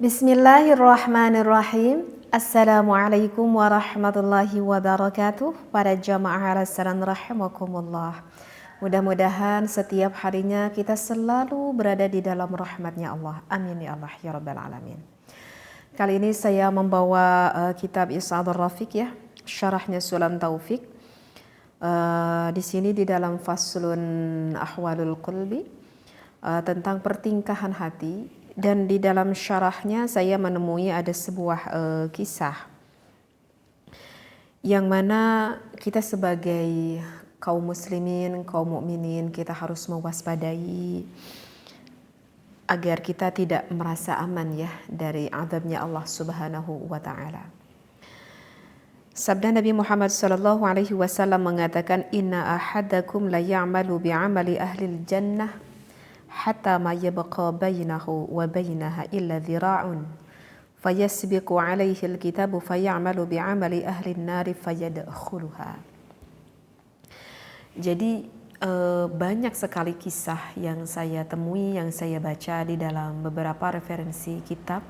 Bismillahirrahmanirrahim. Assalamualaikum warahmatullahi wabarakatuh. Para jamaah al-salam rahimakumullah. Mudah-mudahan setiap harinya kita selalu berada di dalam rahmatnya Allah. Amin ya Allah ya Rabbal Alamin. Kali ini saya membawa kitab Is'adur Rafiq ya, syarahnya Sulam Taufik. Di sini di dalam faslun ahwalul qalbi, tentang pertingkahan hati. Dan di dalam syarahnya saya menemui ada sebuah kisah yang mana kita sebagai kaum muslimin, kaum mukminin, kita harus mewaspadai agar kita tidak merasa aman ya dari azabnya Allah Subhanahu wa taala. Sabda Nabi Muhammad sallallahu alaihi wasallam mengatakan, "Inna ahadakum la ya'malu bi'amali ahlil jannah hatta ma yabqa bainahu wa bainaha illa dhira'un fayasbiqu alaihi alkitabu fayamalu bi'amali ahli an-nari fayadkhuluha." Jadi banyak sekali kisah yang saya temui, yang saya baca di dalam beberapa referensi kitab.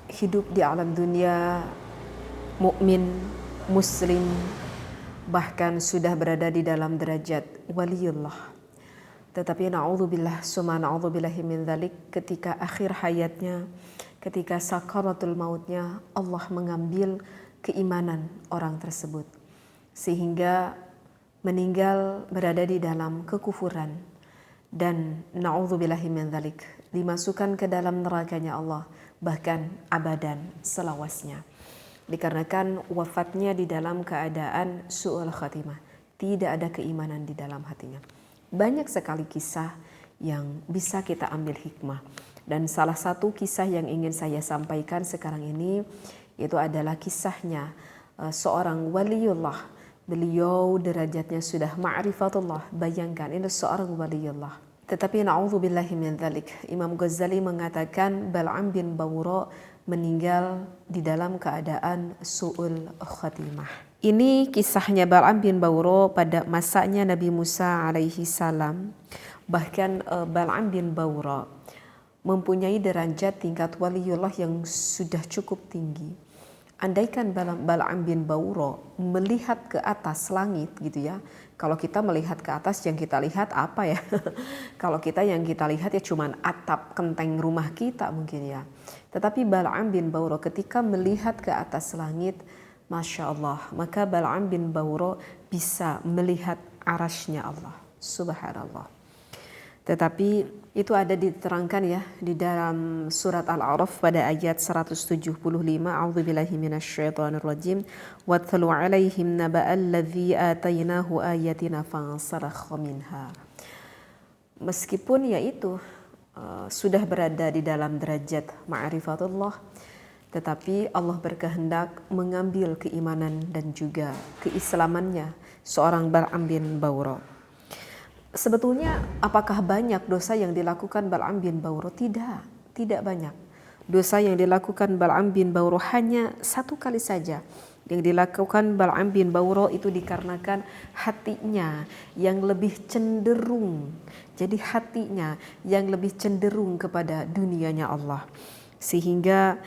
Hidup di alam dunia, mukmin, muslim, bahkan sudah berada di dalam derajat waliullah. Tetapi na'udzubillah summa na'udzubillahi min dzalik, ketika akhir hayatnya, ketika sakaratul mautnya, Allah mengambil keimanan orang tersebut sehingga meninggal berada di dalam kekufuran dan na'udzubillahi min dzalik, dimasukkan ke dalam nerakanya Allah bahkan abadan selawasnya. Dikarenakan wafatnya di dalam keadaan su'ul khatimah, tidak ada keimanan di dalam hatinya. Banyak sekali kisah yang bisa kita ambil hikmah. Dan salah satu kisah yang ingin saya sampaikan sekarang ini, itu adalah kisahnya seorang waliullah. Beliau derajatnya sudah ma'rifatullah. Bayangkan, ini seorang waliullah. Tetapi na'udzubillahi min dzalik, Imam Ghazali mengatakan Bal'am bin Bawra meninggal di dalam keadaan su'ul khatimah. Ini kisahnya Bal'am bin Bawra pada masanya Nabi Musa alaihi salam. Bahkan Bal'am bin Bawra mempunyai derajat tingkat waliullah yang sudah cukup tinggi. Andaikan Bal'am bin Bawra melihat ke atas langit gitu ya. Kalau kita melihat ke atas, yang kita lihat apa ya? Kalau kita yang kita lihat ya cuman atap kenteng rumah kita mungkin ya. Tetapi Bal'am bin Bawra ketika melihat ke atas langit, Masya Allah, maka Bal'am bin Bawra bisa melihat arasnya Allah, subhanallah. Tetapi itu ada diterangkan ya di dalam surat Al-A'raf pada ayat 175, A'udzubillahi minasyaitonirrajim, "Wattlu 'alaihim naba'al ladzi atainahu ayatina fansalakha minha." Meskipun yaitu sudah berada di dalam derajat ma'rifatullah, tetapi Allah berkehendak mengambil keimanan dan juga keislamannya seorang Bal'am bin Bawra. Sebetulnya apakah banyak dosa yang dilakukan Bal'am bin Bawra? Tidak banyak. Dosa yang dilakukan Bal'am bin Bawra hanya satu kali saja. Yang dilakukan Bal'am bin Bawra itu dikarenakan hatinya yang lebih cenderung. Jadi hatinya yang lebih cenderung kepada dunianya Allah. Sehingga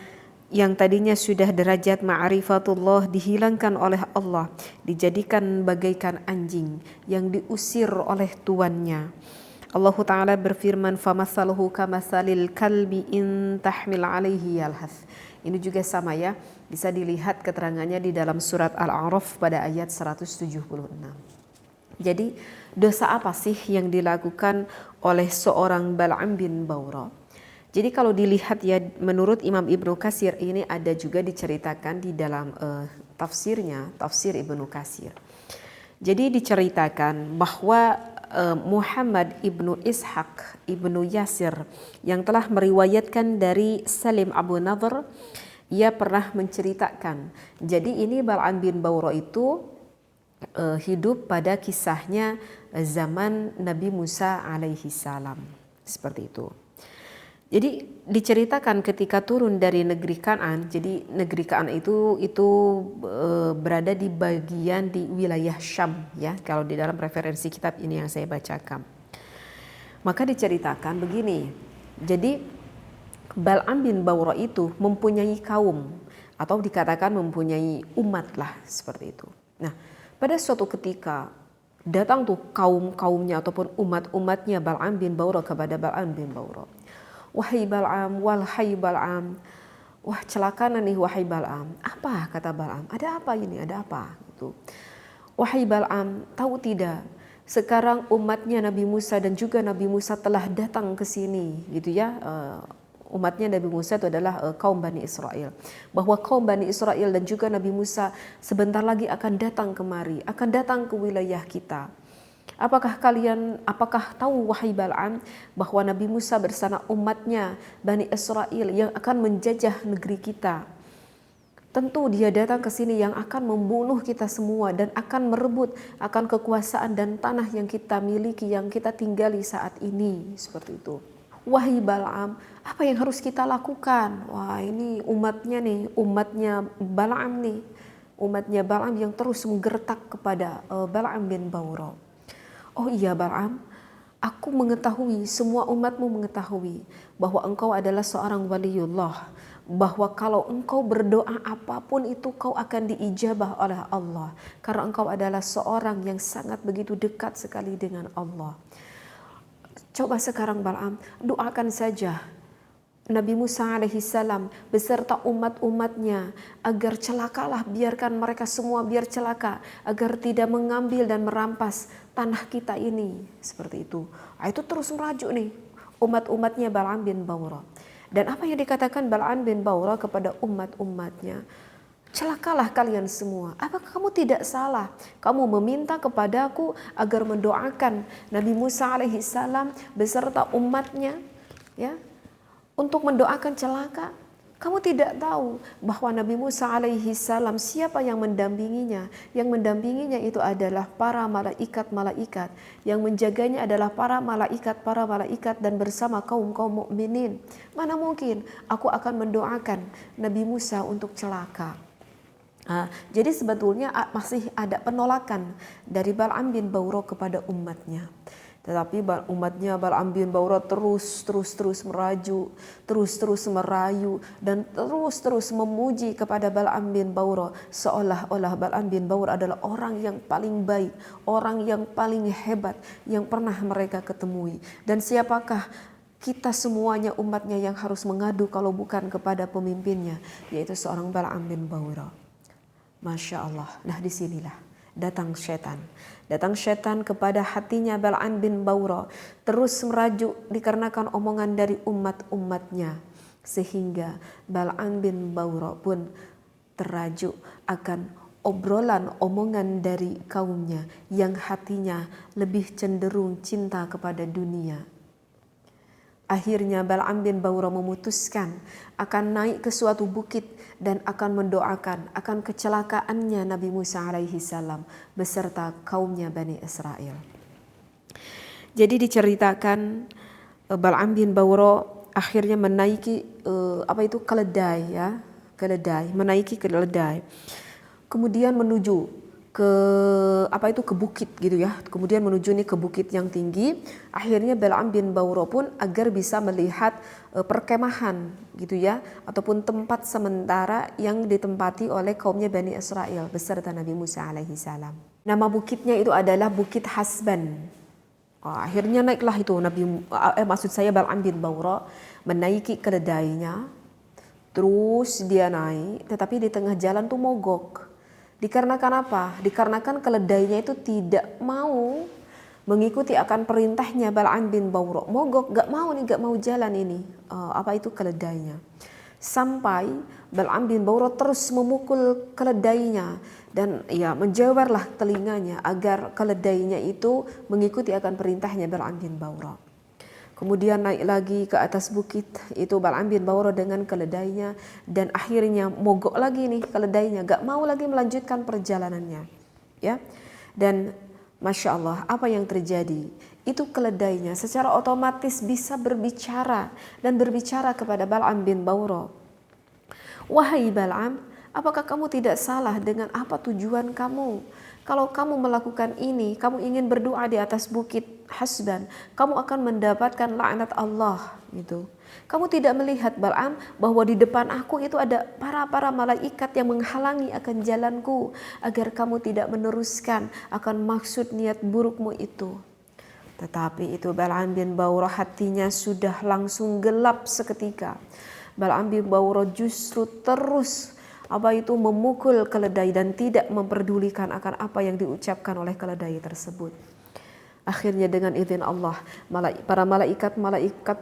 yang tadinya sudah derajat ma'rifatullah dihilangkan oleh Allah, dijadikan bagaikan anjing yang diusir oleh tuannya. Allah Ta'ala berfirman, "Famathaluhu kamathalil kalbi in tahmil alaihi yalhath." Ini juga sama ya, bisa dilihat keterangannya di dalam surat Al-A'raf pada ayat 176. Jadi dosa apa sih yang dilakukan oleh seorang Bal'am bin Bawra? Jadi kalau dilihat ya, menurut Imam Ibnu Katsir ini ada juga diceritakan di dalam tafsirnya, tafsir Ibnu Katsir. Jadi diceritakan bahwa Muhammad ibnu Ishaq ibnu Yasir yang telah meriwayatkan dari Salim Abu Nadhr, ia pernah menceritakan. Jadi ini Bal'am bin Bawra itu hidup pada kisahnya zaman Nabi Musa alaihi salam. Seperti itu. Jadi diceritakan ketika turun dari negeri Kan'an, jadi negeri Kan'an itu berada di bagian di wilayah Syam ya, kalau di dalam referensi kitab ini yang saya bacakan. Maka diceritakan begini, Jadi Bal'am bin Bawra itu mempunyai kaum, atau dikatakan mempunyai umat lah, seperti itu. Nah, pada suatu ketika datang tuh kaum-kaumnya ataupun umat-umatnya Bal'am bin Bawra kepada Bal'am bin Bawra. Wahai Bal'am, wahai Bal'am, wah celaka nih wahai Bal'am. Apa kata Bal'am? Ada apa ini? Ada apa? Gitu. Wahai Bal'am, tahu tidak? Sekarang umatnya Nabi Musa dan juga Nabi Musa telah datang ke sini, gitu ya. Umatnya Nabi Musa itu adalah kaum Bani Israel. Bahwa kaum Bani Israel dan juga Nabi Musa sebentar lagi akan datang kemari, akan datang ke wilayah kita. Apakah tahu wahai Bal'am bahwa Nabi Musa bersama umatnya Bani Israel yang akan menjajah negeri kita? Tentu dia datang ke sini yang akan membunuh kita semua dan akan merebut akan kekuasaan dan tanah yang kita miliki, yang kita tinggali saat ini, seperti itu. Wahai Bal'am, apa yang harus kita lakukan? Wah, ini umatnya Bal'am nih. Umatnya Bal'am yang terus menggertak kepada Bal'am bin Bawra. Oh iya Bal'am, aku mengetahui, semua umatmu mengetahui bahwa engkau adalah seorang waliullah, bahwa kalau engkau berdoa apapun itu kau akan diijabah oleh Allah, karena engkau adalah seorang yang sangat begitu dekat sekali dengan Allah. Coba sekarang Bal'am, doakan saja Nabi Musa alaihissalam beserta umat-umatnya agar celakalah, biarkan mereka semua biar celaka, agar tidak mengambil dan merampas tanah kita ini, seperti itu. Itu terus merajuk nih umat-umatnya Bal'am bin Bawra. Dan apa yang dikatakan Bal'am bin Bawra kepada umat-umatnya? Celakalah kalian semua. Apakah kamu tidak salah? Kamu meminta kepadaku agar mendoakan Nabi Musa alaihissalam beserta umatnya, ya, untuk mendoakan celaka. Kamu tidak tahu bahwa Nabi Musa alaihissalam siapa yang mendampinginya? Yang mendampinginya itu adalah para malaikat-malaikat. Yang menjaganya adalah para malaikat dan bersama kaum-kaum mukminin. Mana mungkin aku akan mendoakan Nabi Musa untuk celaka? Jadi sebetulnya masih ada penolakan dari Bal'am bin Bawra kepada umatnya. Tetapi umatnya Bal'am bin Bawra terus merayu dan terus memuji kepada Bal'am bin Bawra, seolah-olah Bal'am bin Bawra adalah orang yang paling baik, orang yang paling hebat yang pernah mereka ketemui. Dan siapakah kita semuanya umatnya yang harus mengadu kalau bukan kepada pemimpinnya, yaitu seorang Bal'am bin Bawra. Masya Allah. Nah, disinilah datang setan kepada hatinya Bal'am bin Bawra, terus merajuk dikarenakan omongan dari umat-umatnya, sehingga Bal'am bin Bawra pun terajuk akan obrolan omongan dari kaumnya yang hatinya lebih cenderung cinta kepada dunia. Akhirnya Bal'am bin Bawra memutuskan akan naik ke suatu bukit dan akan mendoakan akan kecelakaannya Nabi Musa alaihissalam beserta kaumnya Bani Israel. Jadi diceritakan Bal'am bin Bawra akhirnya menaiki menaiki keledai. Kemudian menuju ke bukit gitu ya. Kemudian menuju nih ke bukit yang tinggi. Akhirnya Bal'am bin Bawra pun agar bisa melihat perkemahan gitu ya, ataupun tempat sementara yang ditempati oleh kaumnya Bani Israel beserta Nabi Musa alaihissalam. Nama bukitnya itu adalah Bukit Hasban. Akhirnya naiklah itu Bal'am bin Bawra menaiki keledainya. Terus dia naik, tetapi di tengah jalan tuh mogok. Dikarenakan apa? Dikarenakan keledainya itu tidak mau mengikuti akan perintahnya Bal'am bin Bawra. Mogok, gak mau jalan ini. Keledainya. Sampai Bal'am bin Bawra terus memukul keledainya dan menjawarlah telinganya agar keledainya itu mengikuti akan perintahnya Bal'am bin Bawra. Kemudian naik lagi ke atas bukit itu Bal'am bin Bawra dengan keledainya, dan akhirnya mogok lagi nih keledainya, gak mau lagi melanjutkan perjalanannya, ya. Dan Masya Allah, apa yang terjadi? Itu keledainya secara otomatis bisa berbicara dan berbicara kepada Bal'am bin Bawra. Wahai Bal'am, apakah kamu tidak salah dengan apa tujuan kamu? Kalau kamu melakukan ini, kamu ingin berdoa di atas bukit Hasban, kamu akan mendapatkan laknat Allah gitu. Kamu tidak melihat Bal'am bahwa di depan aku itu ada para malaikat yang menghalangi akan jalanku agar kamu tidak meneruskan akan maksud niat burukmu itu. Tetapi itu Bal'am bin Bawrah hatinya sudah langsung gelap seketika. Bal'am bin Bawrah justru terus memukul keledai dan tidak memperdulikan akan apa yang diucapkan oleh keledai tersebut. Akhirnya dengan izin Allah, para malaikat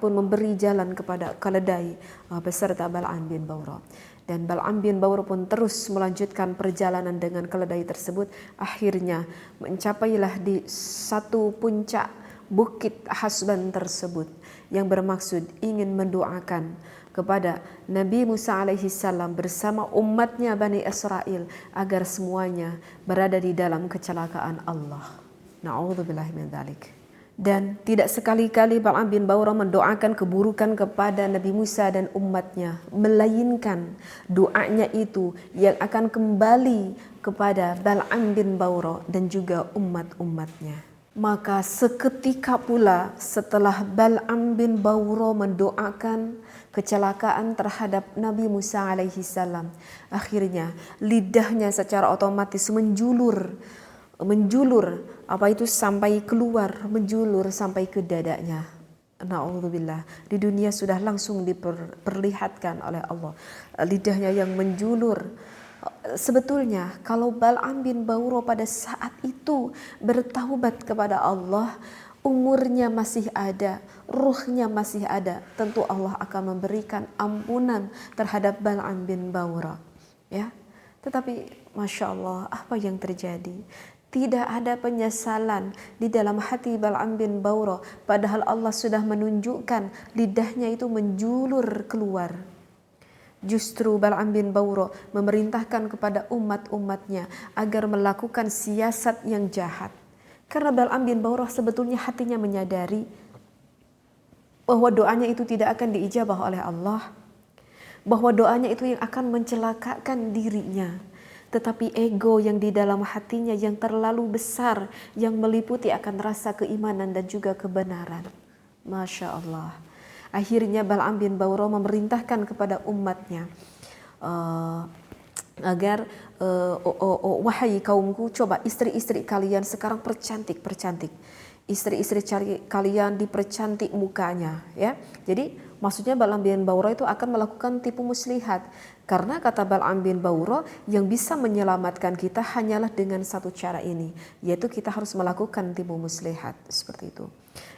pun memberi jalan kepada keledai beserta Bal'am bin Bawrah. Dan Bal'am bin Bawrah pun terus melanjutkan perjalanan dengan keledai tersebut. Akhirnya mencapailah di satu puncak bukit Hasban tersebut yang bermaksud ingin mendoakan kepada Nabi Musa alaihi salam bersama umatnya Bani Israel agar semuanya berada di dalam kecelakaan Allah. Na'udzubillah min dzalik. Dan tidak sekali-kali Bal'am bin Bawrah mendoakan keburukan kepada Nabi Musa dan umatnya, melainkan doanya itu yang akan kembali kepada Bal'am bin Bawrah dan juga umat-umatnya. Maka seketika pula setelah Bal'am bin Bawrah mendoakan kecelakaan terhadap Nabi Musa alaihi salam, akhirnya lidahnya secara otomatis menjulur sampai keluar, menjulur sampai ke dadanya. Na'udzubillah. Di dunia sudah langsung diperlihatkan oleh Allah lidahnya yang menjulur. Sebetulnya kalau Bal'am bin Bawrah pada saat itu bertaubat kepada Allah, umurnya masih ada, ruhnya masih ada, tentu Allah akan memberikan ampunan terhadap Bal'am bin Bawrah, ya. Tetapi Masya Allah, apa yang terjadi? Tidak ada penyesalan di dalam hati Bal'am bin Bawrah, padahal Allah sudah menunjukkan lidahnya itu menjulur keluar. Justru Bal'am bin Bawrah memerintahkan kepada umat-umatnya agar melakukan siasat yang jahat. Karena Bal'am bin Bawrah sebetulnya hatinya menyadari bahwa doanya itu tidak akan diijabah oleh Allah, bahwa doanya itu yang akan mencelakakan dirinya. Tetapi ego yang di dalam hatinya yang terlalu besar, yang meliputi akan rasa keimanan dan juga kebenaran. Masya Allah. Akhirnya Bal'am bin Bawrah memerintahkan kepada umatnya agar wahai kaumku, coba istri-istri kalian sekarang percantik. Istri-istri kalian dipercantik mukanya, ya. Jadi maksudnya Bal'am bin Bawrah itu akan melakukan tipu muslihat. Karena kata Bal'am bin Bawrah, yang bisa menyelamatkan kita hanyalah dengan satu cara ini, yaitu kita harus melakukan tipu muslihat, seperti itu.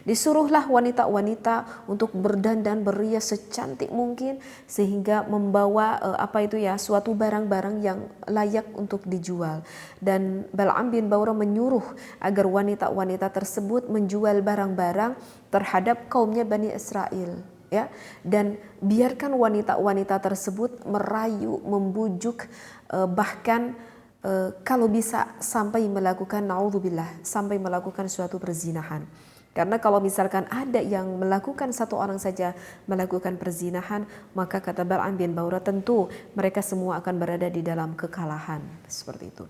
Disuruhlah wanita-wanita untuk berdandan berias secantik mungkin sehingga membawa suatu barang-barang yang layak untuk dijual. Dan Bal'am bin Bawrah menyuruh agar wanita-wanita tersebut menjual barang-barang terhadap kaumnya Bani Israel, ya. Dan biarkan wanita-wanita tersebut merayu, membujuk, bahkan kalau bisa sampai melakukan sampai melakukan suatu perzinahan. Karena kalau misalkan ada yang melakukan, satu orang saja melakukan perzinahan, maka kata Bal'am bin Bawrah tentu mereka semua akan berada di dalam kekalahan, seperti itu.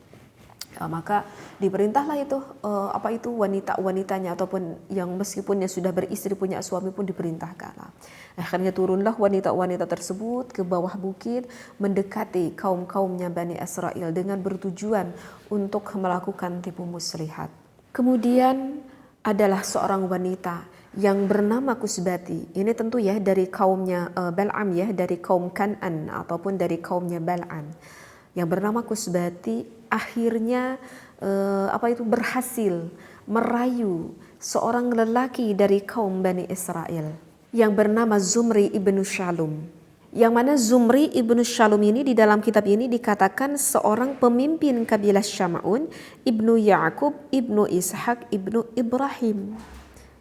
Maka diperintahlah itu wanita-wanitanya ataupun yang meskipun yang sudah beristri punya suami pun diperintahkanlah. Akhirnya turunlah wanita-wanita tersebut ke bawah bukit mendekati kaum-kaumnya Bani Israel dengan bertujuan untuk melakukan tipu muslihat. Kemudian adalah seorang wanita yang bernama Kusbati. Ini tentu ya dari kaumnya Bal'am, ya, dari kaum Kan'an ataupun dari kaumnya Bal'am. Yang bernama Kusbati akhirnya berhasil merayu seorang lelaki dari kaum Bani Israel yang bernama Zumri ibnu Shalum. Yang mana Zumri ibnu Shalum ini di dalam kitab ini dikatakan seorang pemimpin kabilah Syam'un, ibnu Ya'qub, ibnu Ishaq, ibnu Ibrahim.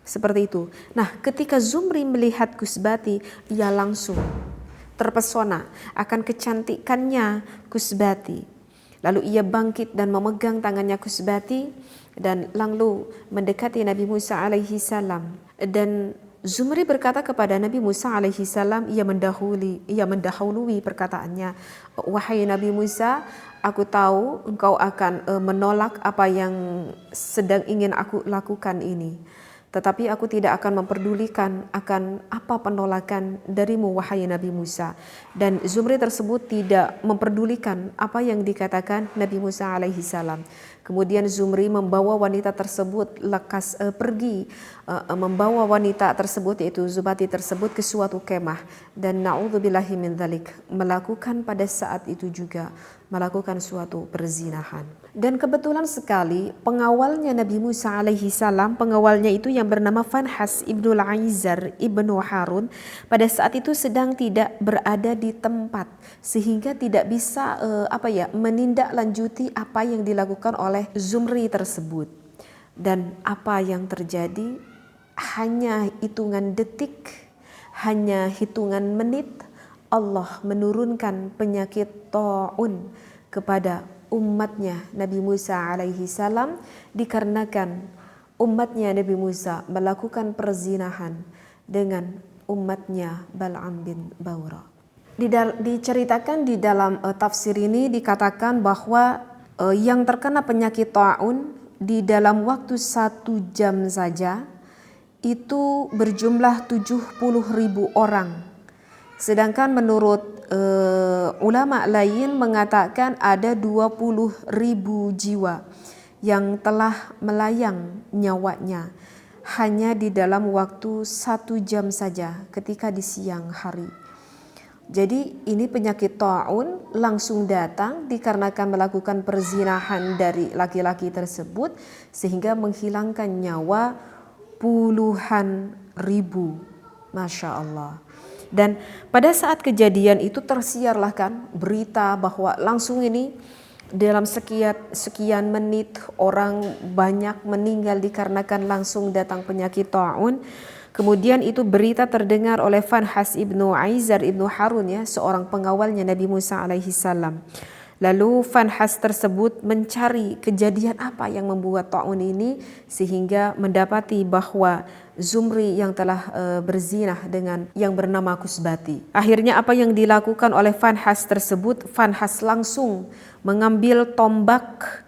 Seperti itu. Nah, ketika Zumri melihat Kusbati, ia langsung terpesona akan kecantikannya Kusbati. Lalu ia bangkit dan memegang tangannya Kusbati dan lalu mendekati Nabi Musa alaihi salam. Dan Zumri berkata kepada Nabi Musa alaihi salam, ia mendahului perkataannya, wahai Nabi Musa, aku tahu engkau akan menolak apa yang sedang ingin aku lakukan ini. Tetapi aku tidak akan memperdulikan akan apa penolakan darimu wahai Nabi Musa. Dan Zumri tersebut tidak memperdulikan apa yang dikatakan Nabi Musa alaihi salam. Kemudian Zumri membawa wanita tersebut lekas pergi, membawa wanita tersebut yaitu Zubati tersebut ke suatu kemah, dan na'udzubillahi min dzalik, melakukan pada saat itu juga melakukan suatu perzinahan. Dan kebetulan sekali pengawalnya Nabi Musa alaihi salam, pengawalnya itu yang bernama Fanhas ibnul Aizar ibnu Harun, pada saat itu sedang tidak berada di tempat sehingga tidak bisa menindaklanjuti apa yang dilakukan oleh Zumri tersebut. Dan apa yang terjadi, hanya hitungan detik, hanya hitungan menit, Allah menurunkan penyakit ta'un kepada umatnya Nabi Musa alaihi salam, dikarenakan umatnya Nabi Musa melakukan perzinahan dengan umatnya Bal'am bin Bawra. Diceritakan di dalam tafsir ini dikatakan bahwa yang terkena penyakit ta'un di dalam waktu 1 jam saja itu berjumlah 70.000 orang. Sedangkan menurut ulama lain mengatakan ada 20.000 jiwa yang telah melayang nyawanya hanya di dalam waktu 1 jam saja ketika di siang hari. Jadi ini penyakit ta'un langsung datang dikarenakan melakukan perzinahan dari laki-laki tersebut sehingga menghilangkan nyawa puluhan ribu. Masya Allah. Dan pada saat kejadian itu tersiarlah kan berita bahwa langsung ini dalam sekian menit orang banyak meninggal dikarenakan langsung datang penyakit ta'un. Kemudian itu berita terdengar oleh Fanhas ibnu Aizar ibnu Harun, ya, seorang pengawalnya Nabi Musa alaihi salam. Lalu Fanhas tersebut mencari kejadian apa yang membuat ta'un ini sehingga mendapati bahwa Zumri yang telah berzinah dengan yang bernama Kusbati. Akhirnya apa yang dilakukan oleh Fanhas tersebut, Fanhas langsung mengambil tombak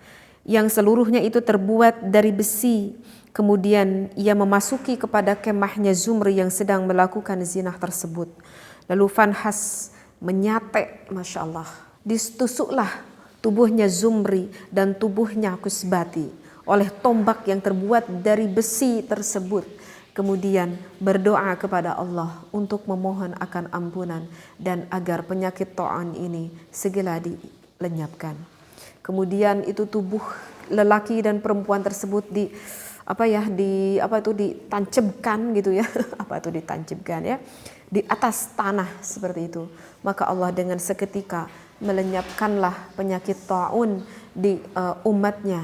yang seluruhnya itu terbuat dari besi. Kemudian ia memasuki kepada kemahnya Zumri yang sedang melakukan zinah tersebut. Lalu Fanhas menyate, Masya Allah. Ditusuklah tubuhnya Zumri dan tubuhnya Kusbati oleh tombak yang terbuat dari besi tersebut. Kemudian berdoa kepada Allah untuk memohon akan ampunan dan agar penyakit ta'un ini segera dilenyapkan. Kemudian itu tubuh lelaki dan perempuan tersebut ditancapkan gitu ya. Ditancapkan ya di atas tanah seperti itu. Maka Allah dengan seketika melenyapkanlah penyakit ta'un di umatnya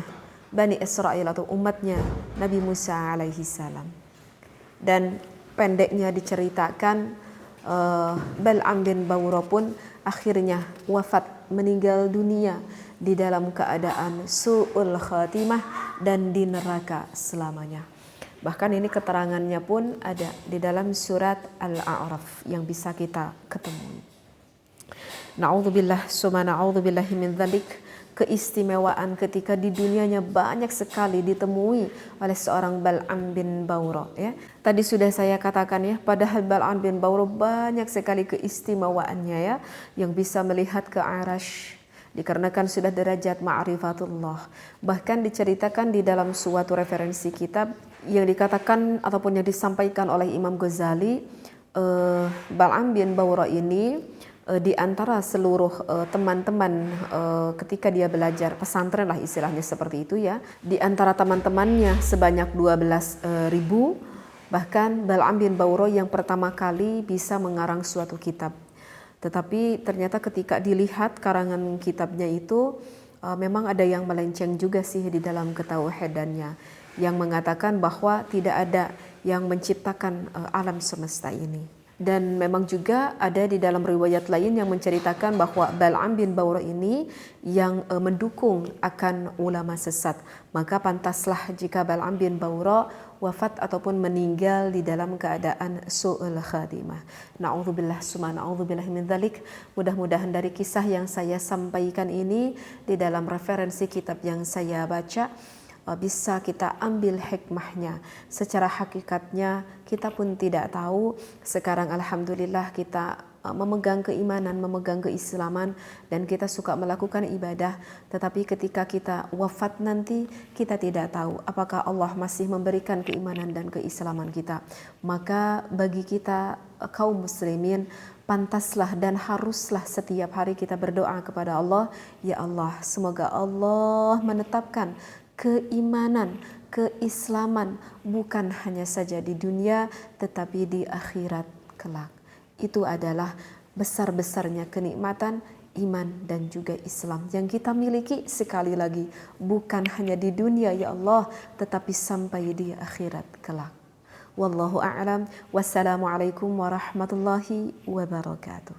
Bani Israel atau umatnya Nabi Musa alaihi salam. Dan pendeknya diceritakan Bal'am bin Bawra pun akhirnya wafat, meninggal dunia di dalam keadaan su'ul khatimah dan di neraka selamanya. Bahkan ini keterangannya pun ada di dalam surat Al-A'raf yang bisa kita ketemui. Na'udzubillah summa na'udzubillahi min dzalik. Keistimewaan ketika di dunianya banyak sekali ditemui oleh seorang Bal'am bin Bawra, ya. Tadi sudah saya katakan ya, padahal Bal'am bin Bawra banyak sekali keistimewaannya ya, yang bisa melihat ke Arash dikarenakan sudah derajat ma'rifatullah. Bahkan diceritakan di dalam suatu referensi kitab yang dikatakan ataupun yang disampaikan oleh Imam Ghazali, Bal'am bin Bawra ini di antara seluruh teman-teman ketika dia belajar pesantren lah istilahnya seperti itu ya, di antara teman-temannya sebanyak 12.000, bahkan Bal'am bin Bawra yang pertama kali bisa mengarang suatu kitab. Tetapi ternyata ketika dilihat karangan kitabnya itu memang ada yang melenceng juga sih di dalam ketauhidannya, yang mengatakan bahwa tidak ada yang menciptakan alam semesta ini. Dan memang juga ada di dalam riwayat lain yang menceritakan bahwa Bal'am bin Bawrah ini yang mendukung akan ulama sesat. Maka pantaslah jika Bal'am bin Bawrah wafat ataupun meninggal di dalam keadaan su'ul khatimah. Na'udzubillah summa na'udzubillah min dzalik. Mudah-mudahan dari kisah yang saya sampaikan ini di dalam referensi kitab yang saya baca bisa kita ambil hikmahnya. Secara hakikatnya kita pun tidak tahu. Sekarang alhamdulillah kita memegang keimanan, memegang keislaman, dan kita suka melakukan ibadah. Tetapi ketika kita wafat nanti, kita tidak tahu apakah Allah masih memberikan keimanan dan keislaman kita. Maka bagi kita kaum muslimin, pantaslah dan haruslah setiap hari kita berdoa kepada Allah, ya Allah, semoga Allah menetapkan keimanan, keislaman bukan hanya saja di dunia tetapi di akhirat kelak. Itu adalah besar-besarnya kenikmatan iman dan juga Islam yang kita miliki, sekali lagi bukan hanya di dunia ya Allah tetapi sampai di akhirat kelak. Wallahu a'lam. Wassalamualaikum warahmatullahi wabarakatuh.